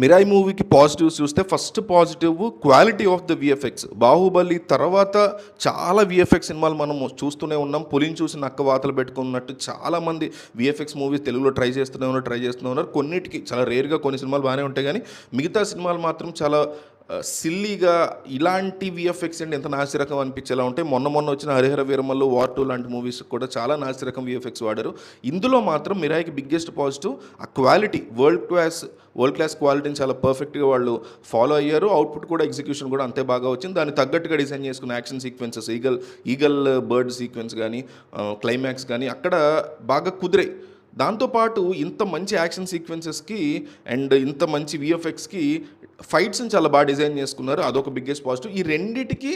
మిరాయి మూవీకి పాజిటివ్స్ చూస్తే first positive quality of the VFX. Baahubali తర్వాత చాలా విఎఫ్ఎక్స్ సినిమాలు మనం చూస్తూనే ఉన్నాం. పులిని చూసి నక్క వాతలు పెట్టుకున్నట్టు చాలామంది విఎఫ్ఎక్స్ మూవీస్ తెలుగులో ట్రై చేస్తూనే ఉన్నారు. కొన్నిటికి చాలా రేర్గా కొన్ని సినిమాలు బాగానే ఉంటాయి, కానీ మిగతా సినిమాలు మాత్రం చాలా సిల్లీగా ఇలాంటి విఎఫ్ఎక్స్ అండి ఎంత నాసిరకం అనిపించేలా ఉంటాయి. మొన్న వచ్చిన హరిహర వీరమల్లు వార్ 2 లాంటి మూవీస్ కూడా చాలా నాసిరకం విఎఫ్ఎక్స్ వాడారు. ఇందులో మాత్రం మిరాయికి బిగ్గెస్ట్ పాజిటివ్ ఆ క్వాలిటీ, వరల్డ్ క్లాస్ క్వాలిటీని చాలా పర్ఫెక్ట్గా వాళ్ళు ఫాలో అయ్యారు. అవుట్పుట్ కూడా, ఎగ్జిక్యూషన్ కూడా అంతే బాగా వచ్చింది. దాన్ని తగ్గట్టుగా డిజైన్ చేసుకున్న action sequences, eagle bird sequence కానీ, క్లైమాక్స్ కానీ అక్కడ బాగా కుదిరాయి. దాంతోపాటు ఇంత మంచి యాక్షన్ సీక్వెన్సెస్కి అండ్ ఇంత మంచి విఎఫ్ఎక్స్కి ఫైట్స్ని చాలా బాగా డిజైన్ చేసుకున్నారు. అదొక బిగ్గెస్ట్ పాజిటివ్. ఈ రెండిటికి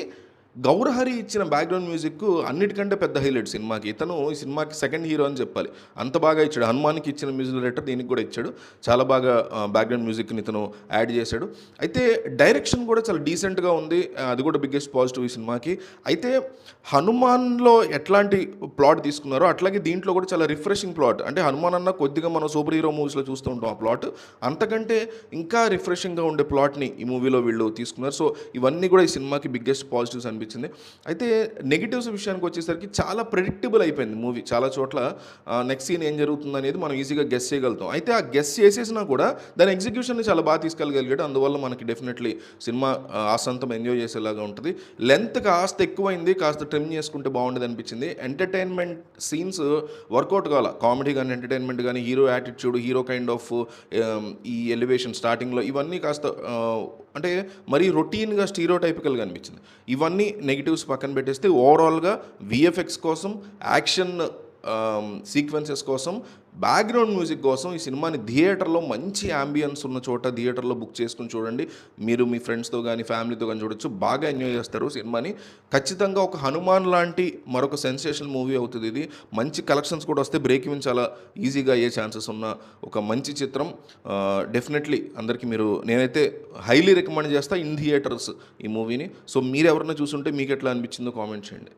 గౌరహరి ఇచ్చిన బ్యాక్గ్రౌండ్ మ్యూజిక్ అన్నిటికంటే పెద్ద హైలైట్ సినిమాకి. ఇతను ఈ సినిమాకి సెకండ్ హీరో అని చెప్పాలి, అంత బాగా ఇచ్చాడు. హనుమాన్కి ఇచ్చిన మ్యూజిక్ డైరెక్టర్ దీనికి కూడా ఇచ్చాడు. చాలా బాగా బ్యాక్గ్రౌండ్ మ్యూజిక్ని ఇతను యాడ్ చేశాడు. అయితే డైరెక్షన్ కూడా చాలా డీసెంట్గా ఉంది, అది కూడా బిగ్గెస్ట్ పాజిటివ్ ఈ సినిమాకి. అయితే హనుమాన్లో ఎట్లాంటి ప్లాట్ తీసుకున్నారో అట్లాగే దీంట్లో కూడా చాలా రిఫ్రెషింగ్ ప్లాట్. అంటే హనుమాన్ అన్న కొద్దిగా మనం సూపర్ హీరో మూవీస్లో చూస్తూ ఉంటాం ఆ ప్లాట్, అంతకంటే ఇంకా రిఫ్రెషింగ్గా ఉండే ప్లాట్ని ఈ మూవీలో వీళ్ళు తీసుకున్నారు. సో ఇవన్నీ కూడా ఈ సినిమాకి బిగ్గెస్ట్ పాజిటివ్స్ అనిపించింది. అయితే నెగిటివ్స్ విషయానికి వచ్చేసరికి చాలా ప్రెడిక్టబుల్ అయిపోయింది మూవీ. చాలా చోట్ల నెక్స్ట్ సీన్ ఏం జరుగుతుంది అనేది మనం ఈజీగా గెస్ చేయగలుగుతాం. అయితే ఆ గెస్ చేసేసినా కూడా దాని ఎగ్జిక్యూషన్ని చాలా బాగా తీసుకెళ్ళగలిగాడు. అందువల్ల మనకి డెఫినెట్లీ సినిమా ఆసంతం ఎంజాయ్ చేసేలాగా ఉంటుంది. లెంత్ కాస్త ఎక్కువైంది, కాస్త ట్రిమ్ చేసుకుంటే బాగుండేది అనిపించింది. ఎంటర్టైన్మెంట్ సీన్స్ వర్కౌట్ కావాల, కామెడీ కానీ ఎంటర్టైన్మెంట్ కానీ, hero attitude, hero kind of ఈ ఎలివేషన్ స్టార్టింగ్లో ఇవన్నీ కాస్త అంటే మరీ రొటీన్గా స్టీరియోటైపికల్గా అనిపించింది. ఇవన్నీ నెగిటివ్స్ పక్కన పెట్టేస్తే ఓవరాల్గా విఎఫ్ఎక్స్ కోసం, యాక్షన్ సీక్వెన్సెస్ కోసం, బ్యాక్గ్రౌండ్ మ్యూజిక్ కోసం ఈ సినిమాని థియేటర్లో మంచి యాంబియన్స్ ఉన్న చోట థియేటర్లో బుక్ చేసుకుని చూడండి. మీరు మీ ఫ్రెండ్స్తో కానీ ఫ్యామిలీతో కానీ చూడొచ్చు, బాగా ఎంజాయ్ చేస్తారు సినిమాని. ఖచ్చితంగా ఒక హనుమాన్ లాంటి మరొక సెన్సేషనల్ మూవీ అవుతుంది ఇది. మంచి కలెక్షన్స్ కూడా వస్తే బ్రేక్ ఈవెన్ చాలా ఈజీగా అయ్యే ఛాన్సెస్ ఉన్న ఒక మంచి చిత్రం. డెఫినెట్లీ అందరికీ నేనైతే హైలీ రికమెండ్ చేస్తా ఇన్ థియేటర్స్ ఈ మూవీని. సో మీరు ఎవరైనా చూసుంటే మీకు ఎట్లా అనిపించిందో కామెంట్ చేయండి.